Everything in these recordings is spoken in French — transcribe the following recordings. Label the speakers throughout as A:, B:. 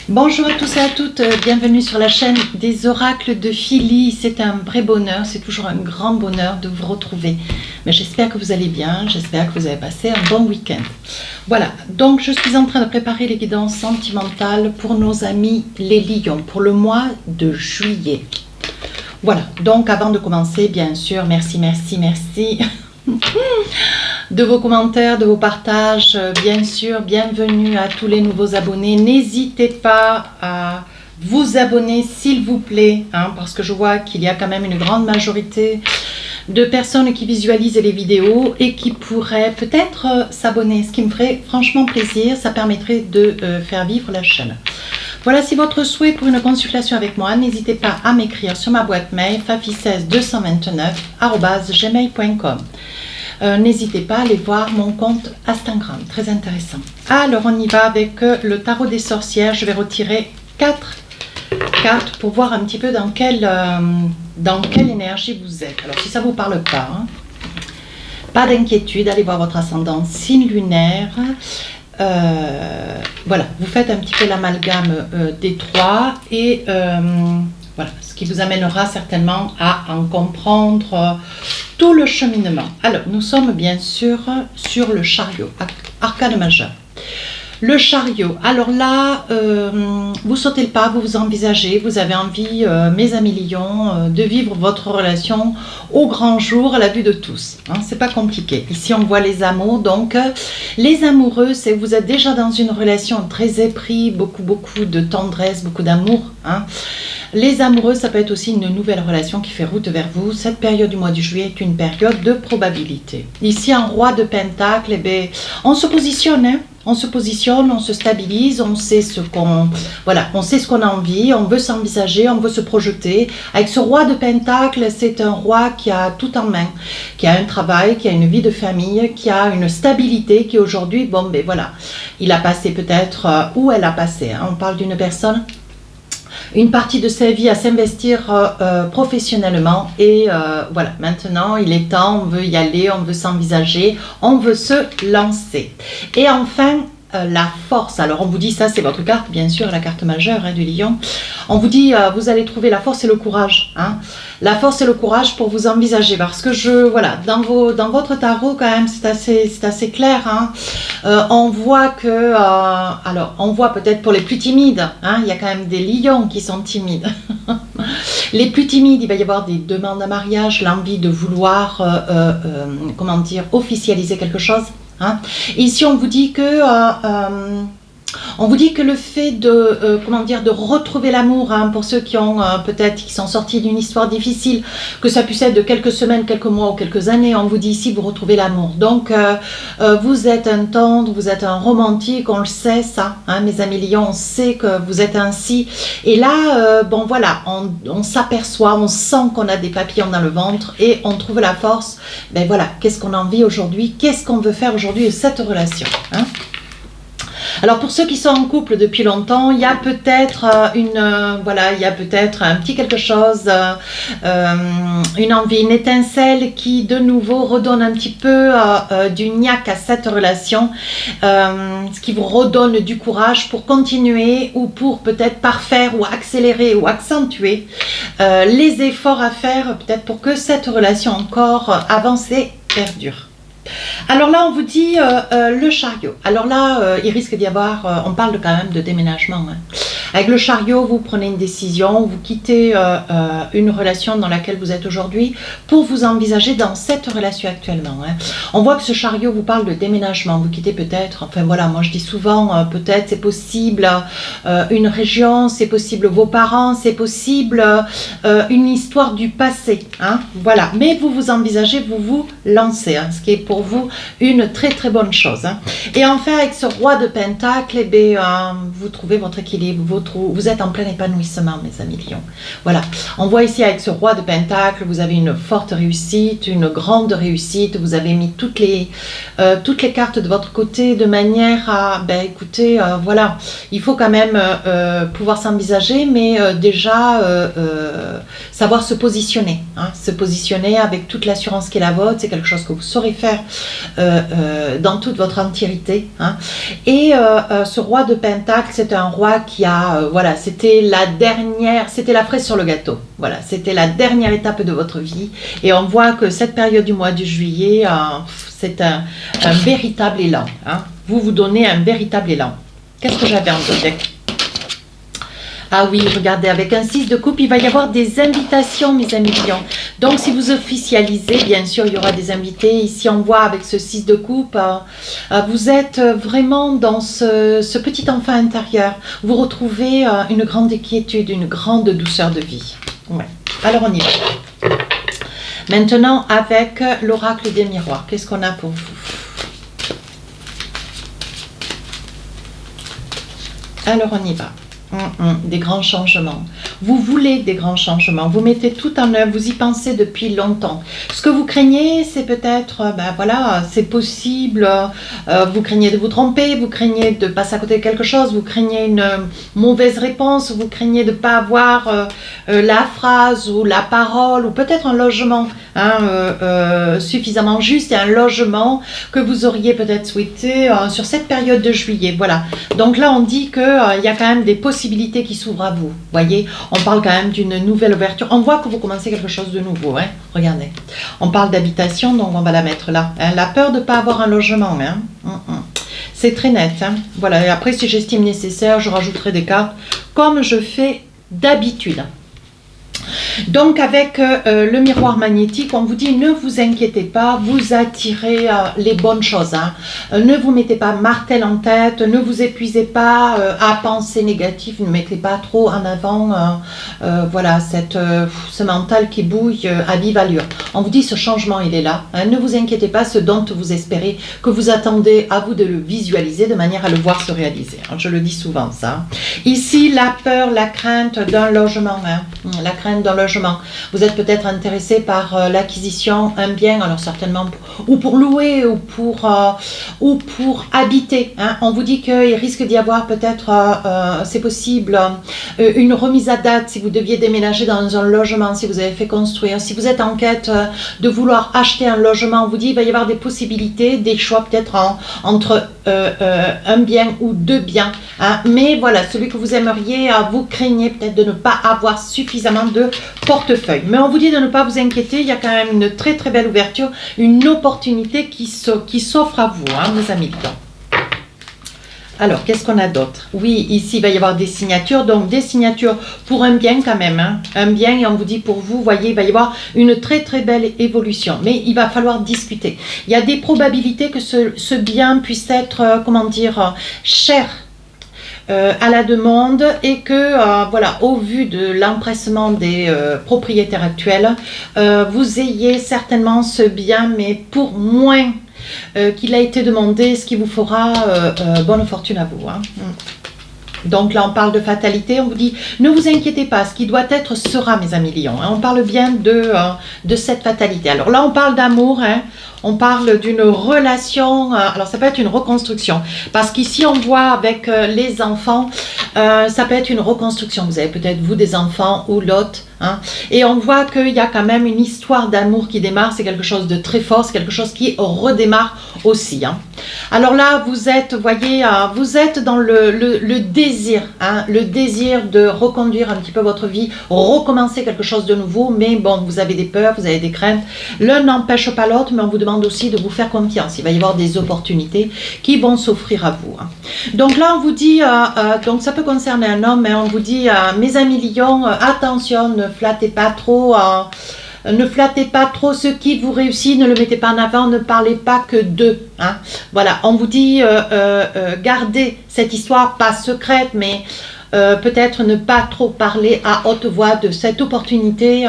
A: Bonjour à tous et à toutes, bienvenue sur la chaîne des oracles de Philly. C'est un vrai bonheur, c'est toujours un grand bonheur de vous retrouver. Mais j'espère que vous allez bien, j'espère que vous avez passé un bon week-end. Voilà, donc je suis en train de préparer les guidances sentimentales pour nos amis les lions, pour le mois de juillet. Voilà, donc avant de commencer, bien sûr, merci de vos commentaires, de vos partages, bien sûr, bienvenue à tous les nouveaux abonnés. N'hésitez pas à vous abonner s'il vous plaît, parce que je vois qu'il y a quand même une grande majorité de personnes qui visualisent les vidéos et qui pourraient peut-être s'abonner, ce qui me ferait franchement plaisir, ça permettrait de faire vivre la chaîne. Voilà, si votre souhait pour une consultation avec moi, n'hésitez pas à m'écrire sur ma boîte mail fafi16229@gmail.com. N'hésitez pas à aller voir mon compte Instagram, très intéressant. Alors on y va avec le tarot des sorcières. Je vais retirer 4 cartes pour voir un petit peu dans quelle énergie vous êtes. Alors si ça ne vous parle pas, pas d'inquiétude, allez voir votre ascendant signe lunaire. Voilà, vous faites un petit peu l'amalgame des trois et voilà, ce qui vous amènera certainement à en comprendre tout le cheminement. Alors, nous sommes bien sûr sur le chariot, arcane majeur. Le chariot, alors là, vous sautez le pas, vous vous envisagez, vous avez envie, mes amis lions, de vivre votre relation au grand jour, à la vue de tous. C'est pas compliqué. Ici, on voit les amours. Donc, les amoureux, c'est que vous êtes déjà dans une relation très épris, beaucoup de tendresse, beaucoup d'amour. Les amoureux, ça peut être aussi une nouvelle relation qui fait route vers vous. Cette période du mois de juillet est une période de probabilité. Ici, en roi de pentacle, eh bien, on se positionne, on se positionne, on se stabilise, on sait ce qu'on on sait ce qu'on a envie, on veut s'envisager, on veut se projeter. Avec ce roi de pentacle, c'est un roi qui a tout en main, qui a un travail, qui a une vie de famille, qui a une stabilité, qui aujourd'hui, bon ben voilà, il a passé peut-être, où elle a passé, on parle d'une personne, une partie de sa vie à s'investir professionnellement et voilà, maintenant il est temps, on veut y aller, on veut s'envisager, on veut se lancer. Et enfin, la force. Alors on vous dit, ça c'est votre carte, bien sûr, la carte majeure du lion. On vous dit, vous allez trouver la force et le courage. La force et le courage pour vous envisager, parce que voilà, dans votre tarot quand même, c'est assez clair. On voit que, alors on voit peut-être pour les plus timides, il y a quand même des lions qui sont timides. Les plus timides, il va y avoir des demandes à mariage, l'envie de vouloir, comment dire, officialiser quelque chose. Ici, on vous dit que le fait de comment dire, de retrouver l'amour, pour ceux qui ont peut-être qui sont sortis d'une histoire difficile, que ça puisse être de quelques semaines, quelques mois ou quelques années, on vous dit ici vous retrouvez l'amour. Donc vous êtes un tendre, vous êtes un romantique, on le sait ça, mes amis lions, on sait que vous êtes ainsi. Et là, bon voilà, on s'aperçoit, on sent qu'on a des papillons dans le ventre et on trouve la force. Ben voilà, qu'est-ce qu'on a envie aujourd'hui, qu'est-ce qu'on veut faire aujourd'hui de cette relation. Alors pour ceux qui sont en couple depuis longtemps, il y a peut-être il y a peut-être un petit quelque chose, une envie, une étincelle qui de nouveau redonne un petit peu du niaque à cette relation, ce qui vous redonne du courage pour continuer ou pour peut-être parfaire ou accélérer ou accentuer les efforts à faire peut-être pour que cette relation encore avance et perdure. Alors là, on vous dit le chariot. Alors là, il risque d'y avoir, on parle quand même de déménagement. Avec le chariot, vous prenez une décision, vous quittez une relation dans laquelle vous êtes aujourd'hui pour vous envisager dans cette relation actuellement. On voit que ce chariot vous parle de déménagement. Vous quittez peut-être, enfin voilà, moi je dis souvent, peut-être c'est possible une région, c'est possible vos parents, c'est possible une histoire du passé. Voilà, mais vous vous envisagez, vous vous lancez, ce qui est pour vous une très très bonne chose. Et enfin, avec ce roi de pentacle, vous trouvez votre équilibre, vous êtes en plein épanouissement, mes amis lions. Voilà, on voit ici avec ce roi de pentacle, vous avez une forte réussite, une grande réussite, vous avez mis toutes les cartes de votre côté de manière à, écoutez, voilà, il faut quand même pouvoir s'envisager, mais déjà savoir se positionner, se positionner avec toute l'assurance qui est la vôtre, c'est quelque chose que vous saurez faire dans toute votre entièreté. Et ce roi de pentacle, c'est un roi qui a voilà, c'était la fraise sur le gâteau. Voilà, c'était la dernière étape de votre vie. Et on voit que cette période du mois de juillet, c'est un véritable élan. Hein. Vous donnez un véritable élan. Qu'est-ce que j'avais en deck? Ah oui, regardez, avec un 6 de coupe, il va y avoir des invitations, mes amis lions. Donc, si vous officialisez, bien sûr, il y aura des invités. Ici, on voit avec ce 6 de coupe, vous êtes vraiment dans ce petit enfant intérieur. Vous retrouvez une grande quiétude, une grande douceur de vie. Ouais. Alors, on y va. Maintenant, avec l'oracle des miroirs, qu'est-ce qu'on a pour vous? Alors, on y va. Des grands changements. Vous voulez des grands changements. Vous mettez tout en œuvre. Vous y pensez depuis longtemps. Ce que vous craignez, c'est peut-être, voilà, c'est possible. Vous craignez de vous tromper. Vous craignez de passer à côté de quelque chose. Vous craignez une mauvaise réponse. Vous craignez de ne pas avoir la phrase ou la parole ou peut-être un logement suffisamment juste et un logement que vous auriez peut-être souhaité sur cette période de juillet. Voilà. Donc là, on dit qu'il y a quand même des possibilités qui s'ouvrent à vous. Voyez, on parle quand même d'une nouvelle ouverture. On voit que vous commencez quelque chose de nouveau. Hein. Regardez. On parle d'habitation, donc on va la mettre là. Hein. La peur de ne pas avoir un logement. Hein. C'est très net. Hein. Voilà. Et après, si j'estime nécessaire, je rajouterai des cartes comme je fais d'habitude. Donc avec le miroir magnétique, on vous dit ne vous inquiétez pas, vous attirez les bonnes choses. Hein. Ne vous mettez pas martel en tête, ne vous épuisez pas à penser négatif, ne mettez pas trop en avant voilà, ce mental qui bouille à vive allure. On vous dit ce changement il est là, hein. Ne vous inquiétez pas, ce dont vous espérez, que vous attendez, à vous de le visualiser de manière à le voir se réaliser. Hein. Je le dis souvent ça. Ici la peur, la crainte d'un logement, hein. La crainte d'un logement. Vous êtes peut-être intéressé par l'acquisition d'un bien, alors certainement ou pour louer ou pour habiter. Hein. On vous dit qu'il risque d'y avoir peut-être, c'est possible, une remise à date si vous deviez déménager dans un logement, si vous avez fait construire, si vous êtes en quête de vouloir acheter un logement, on vous dit qu'il va y avoir des possibilités, des choix peut-être entre un bien ou deux biens. Hein. Mais voilà, celui que vous aimeriez, vous craignez peut-être de ne pas avoir suffisamment de portefeuille. Mais on vous dit de ne pas vous inquiéter, il y a quand même une très très belle ouverture, une opportunité qui s'offre à vous, hein, mes amis. Alors, qu'est-ce qu'on a d'autre? Oui, ici, il va y avoir des signatures. Donc, des signatures pour un bien quand même. Hein, un bien, et on vous dit pour vous, voyez, il va y avoir une très très belle évolution. Mais il va falloir discuter. Il y a des probabilités que ce bien puisse être, comment dire, cher à la demande et que, voilà, au vu de l'empressement des propriétaires actuels, vous ayez certainement ce bien, mais pour moins qu'il a été demandé, ce qui vous fera bonne fortune à vous. Hein. Donc là, on parle de fatalité, on vous dit, ne vous inquiétez pas, ce qui doit être sera, mes amis lions. Hein. On parle bien de cette fatalité. Alors là, on parle d'amour, hein. On parle d'une relation, alors ça peut être une reconstruction, parce qu'ici on voit avec les enfants, ça peut être une reconstruction. Vous avez peut-être vous des enfants ou l'autre, hein, et on voit qu'il y a quand même une histoire d'amour qui démarre, c'est quelque chose de très fort, c'est quelque chose qui redémarre aussi. Hein. Alors là, vous êtes, voyez, vous êtes dans le désir, hein, le désir de reconduire un petit peu votre vie, recommencer quelque chose de nouveau, mais bon, vous avez des peurs, vous avez des craintes, l'un n'empêche pas l'autre, mais on vous demande aussi de vous faire confiance. Il va y avoir des opportunités qui vont s'offrir à vous. Hein. Donc là, on vous dit, donc ça peut concerner un homme, mais on vous dit, mes amis lions, attention, ne flattez pas trop, ne flattez pas trop ce qui vous réussit, ne le mettez pas en avant, ne parlez pas que d'eux. Hein. Voilà, on vous dit, gardez cette histoire, pas secrète, mais peut-être ne pas trop parler à haute voix de cette opportunité,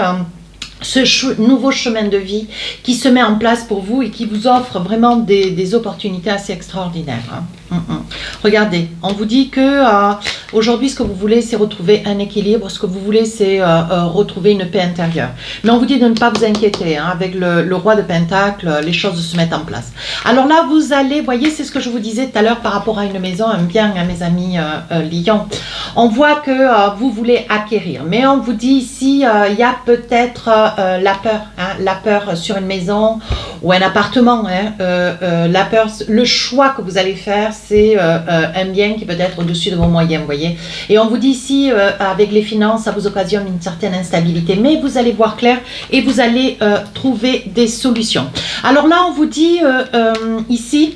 A: ce nouveau chemin de vie qui se met en place pour vous et qui vous offre vraiment des opportunités assez extraordinaires. Hein. Regardez, on vous dit que aujourd'hui, ce que vous voulez, c'est retrouver un équilibre. Ce que vous voulez, c'est retrouver une paix intérieure. Mais on vous dit de ne pas vous inquiéter. Hein, avec le roi de Pentacle, les choses se mettent en place. Alors là, vous allez, voyez, c'est ce que je vous disais tout à l'heure par rapport à une maison, un bien, hein, mes amis lions. On voit que vous voulez acquérir. Mais on vous dit ici, il y a peut-être la peur. Hein, la peur sur une maison ou un appartement. Hein. Le choix que vous allez faire, c'est un bien qui peut être au-dessus de vos moyens, vous voyez. Et on vous dit ici, avec les finances, ça vous occasionne une certaine instabilité, mais vous allez voir clair et vous allez trouver des solutions. Alors là, on vous dit ici...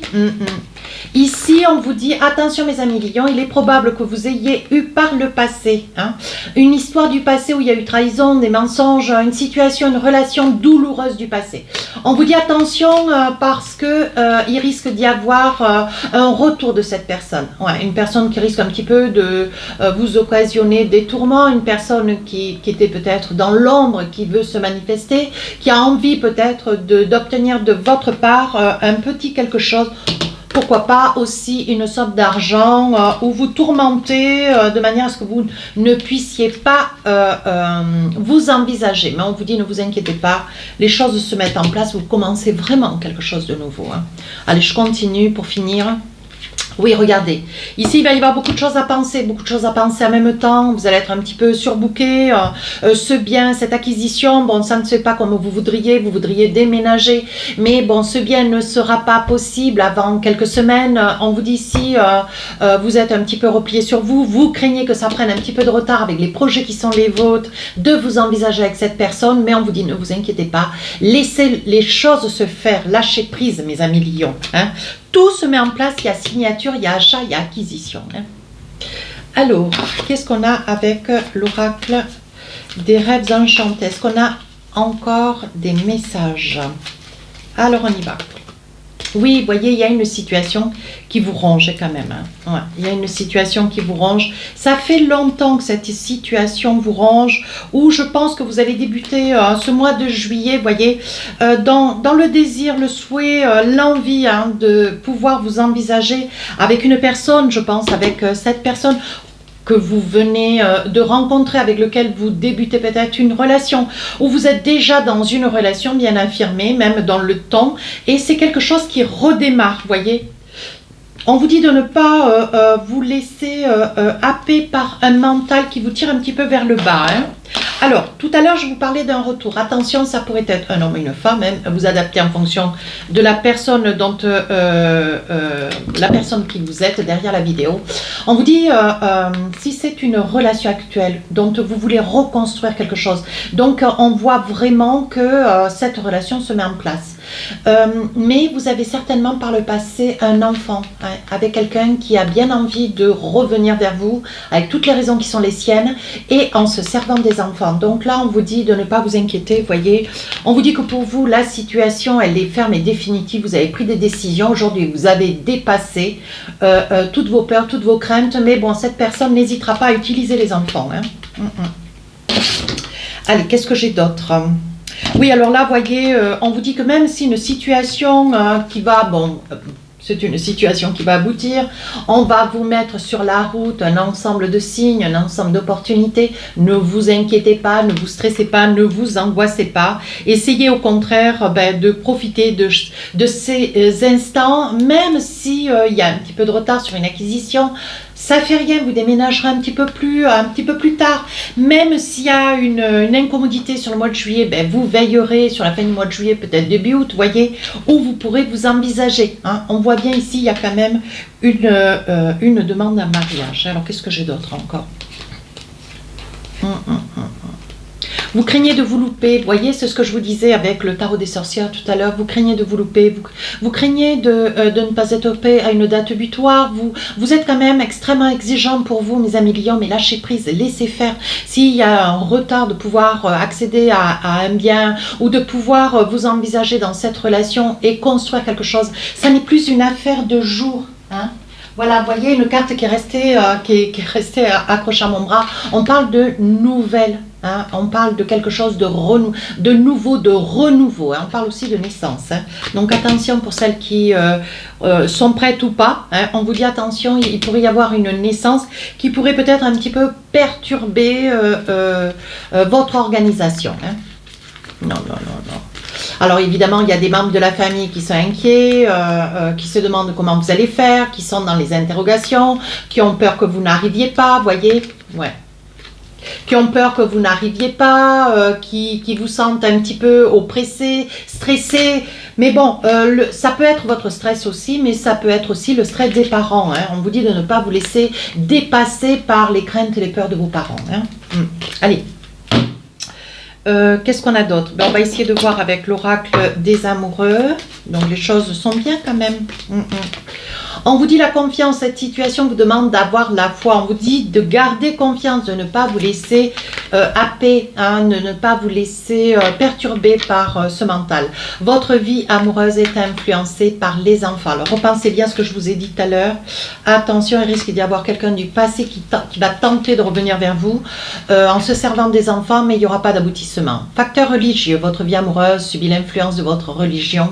A: Ici, on vous dit, attention mes amis lions, il est probable que vous ayez eu par le passé, hein, une histoire du passé où il y a eu trahison, des mensonges, une situation, une relation douloureuse du passé. On vous dit attention parce que il risque d'y avoir un retour de cette personne. Ouais, une personne qui risque un petit peu de vous occasionner des tourments, une personne qui était peut-être dans l'ombre, qui veut se manifester, qui a envie peut-être d'obtenir de votre part un petit quelque chose. Pourquoi pas aussi une sorte d'argent où vous tourmentez de manière à ce que vous ne puissiez pas vous envisager. Mais on vous dit, ne vous inquiétez pas, les choses se mettent en place, vous commencez vraiment quelque chose de nouveau. Hein. Allez, je continue pour finir. Oui, regardez, ici il va y avoir beaucoup de choses à penser en même temps, vous allez être un petit peu surbooké, ce bien, cette acquisition, bon ça ne se fait pas comme vous voudriez déménager, mais bon ce bien ne sera pas possible avant quelques semaines, on vous dit ici, vous êtes un petit peu replié sur vous, vous craignez que ça prenne un petit peu de retard avec les projets qui sont les vôtres, de vous envisager avec cette personne, mais on vous dit ne vous inquiétez pas, laissez les choses se faire, lâchez prise mes amis lions, hein. Tout se met en place, il y a signature, il y a achat, il y a acquisition. Hein. Alors, qu'est-ce qu'on a avec l'oracle des rêves enchantés? Est-ce qu'on a encore des messages? Alors, on y va. Oui, vous voyez, il y a une situation qui vous ronge quand même. Hein. Ouais, il y a une situation qui vous ronge. Ça fait longtemps que cette situation vous ronge, où je pense que vous allez débuter ce mois de juillet, vous voyez, dans le désir, le souhait, l'envie hein, de pouvoir vous envisager avec une personne, je pense, avec cette personne que vous venez de rencontrer, avec lequel vous débutez peut-être une relation, ou vous êtes déjà dans une relation bien affirmée, même dans le temps, et c'est quelque chose qui redémarre, vous voyez. On vous dit de ne pas vous laisser happer par un mental qui vous tire un petit peu vers le bas. Hein. Alors, tout à l'heure, je vous parlais d'un retour. Attention, ça pourrait être un homme ou une femme, hein, vous adaptez en fonction de la personne dont la personne qui vous êtes derrière la vidéo. On vous dit, si c'est une relation actuelle dont vous voulez reconstruire quelque chose, donc on voit vraiment que cette relation se met en place. Mais vous avez certainement par le passé un enfant hein, avec quelqu'un qui a bien envie de revenir vers vous avec toutes les raisons qui sont les siennes et en se servant des enfants. Donc là on vous dit de ne pas vous inquiéter, vous voyez, on vous dit que pour vous la situation elle est ferme et définitive, vous avez pris des décisions aujourd'hui, vous avez dépassé toutes vos peurs, toutes vos craintes, mais bon cette personne n'hésitera pas à utiliser les enfants hein. Allez, qu'est-ce que j'ai d'autre? Oui, alors là, vous voyez, on vous dit que même si une situation qui va, bon, c'est une situation qui va aboutir, on va vous mettre sur la route un ensemble de signes, un ensemble d'opportunités. Ne vous inquiétez pas, ne vous stressez pas, ne vous angoissez pas. Essayez au contraire de profiter de ces instants, même si il y a un petit peu de retard sur une acquisition. Ça fait rien, vous déménagerez un petit peu plus tard. Même s'il y a une incommodité sur le mois de juillet, vous veillerez sur la fin du mois de juillet, peut-être début août, vous voyez, où vous pourrez vous envisager. Hein. On voit bien ici, il y a quand même une demande en mariage. Alors, qu'est-ce que j'ai d'autre encore? Vous craignez de vous louper, vous voyez, c'est ce que je vous disais avec le tarot des sorcières tout à l'heure, vous craignez de vous louper, vous craignez de ne pas être opé à une date butoir, vous êtes quand même extrêmement exigeant pour vous, mes amis lions, mais lâchez prise, laissez faire. S'il y a un retard de pouvoir accéder à un bien ou de pouvoir vous envisager dans cette relation et construire quelque chose, ça n'est plus une affaire de jour, hein. Voilà, vous voyez une carte qui est restée, accrochée à mon bras. On parle de nouvelles, hein, on parle de quelque chose de nouveau, de renouveau. Hein, on parle aussi de naissance. Hein. Donc attention pour celles qui sont prêtes ou pas. Hein, on vous dit attention, il pourrait y avoir une naissance qui pourrait peut-être un petit peu perturber votre organisation. Hein. Non. Alors évidemment, il y a des membres de la famille qui sont inquiets, qui se demandent comment vous allez faire, qui sont dans les interrogations, qui ont peur que vous n'arriviez pas, vous voyez. Ouais. qui ont peur que vous n'arriviez pas, qui vous sentent un petit peu oppressés, stressés. Mais bon, ça peut être votre stress aussi, mais ça peut être aussi le stress des parents. Hein. On vous dit de ne pas vous laisser dépasser par les craintes et les peurs de vos parents. Hein. Allez. Qu'est-ce qu'on a d'autre? On va essayer de voir avec l'oracle des amoureux. Donc les choses sont bien quand même. On vous dit la confiance, cette situation vous demande d'avoir la foi. On vous dit de garder confiance, de ne pas vous laisser happer, hein, de ne pas vous laisser perturber par ce mental. Votre vie amoureuse est influencée par les enfants. Alors repensez bien ce que je vous ai dit tout à l'heure. Attention, il risque d'y avoir quelqu'un du passé qui va tenter de revenir vers vous en se servant des enfants, mais il n'y aura pas d'aboutissement. Facteur religieux, votre vie amoureuse subit l'influence de votre religion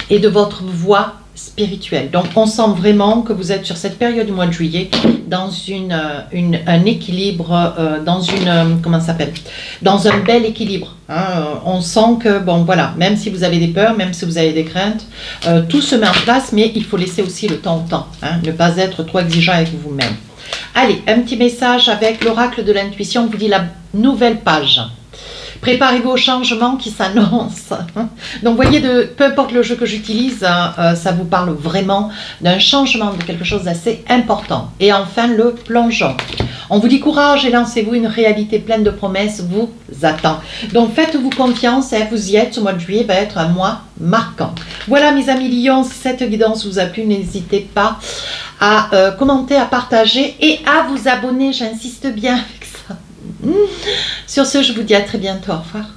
A: et de votre voie spirituelle. Donc on sent vraiment que vous êtes sur cette période du mois de juillet dans un équilibre, comment ça s'appelle, dans un bel équilibre. Hein. On sent que, bon voilà, même si vous avez des peurs, même si vous avez des craintes, tout se met en place, mais il faut laisser aussi le temps au temps, hein, ne pas être trop exigeant avec vous-même. Allez, un petit message avec l'oracle de l'intuition, on vous dit la nouvelle page. Préparez-vous au changement qui s'annonce. Donc, voyez, peu importe le jeu que j'utilise, ça vous parle vraiment d'un changement, de quelque chose d'assez important. Et enfin, le plongeon. On vous dit courage et lancez-vous, une réalité pleine de promesses vous attend. Donc, faites-vous confiance, et vous y êtes. Ce mois de juillet va être un mois marquant. Voilà, mes amis Lions, si cette guidance vous a plu, n'hésitez pas à commenter, à partager et à vous abonner. J'insiste bien avec ça. Sur ce, je vous dis à très bientôt. Au revoir.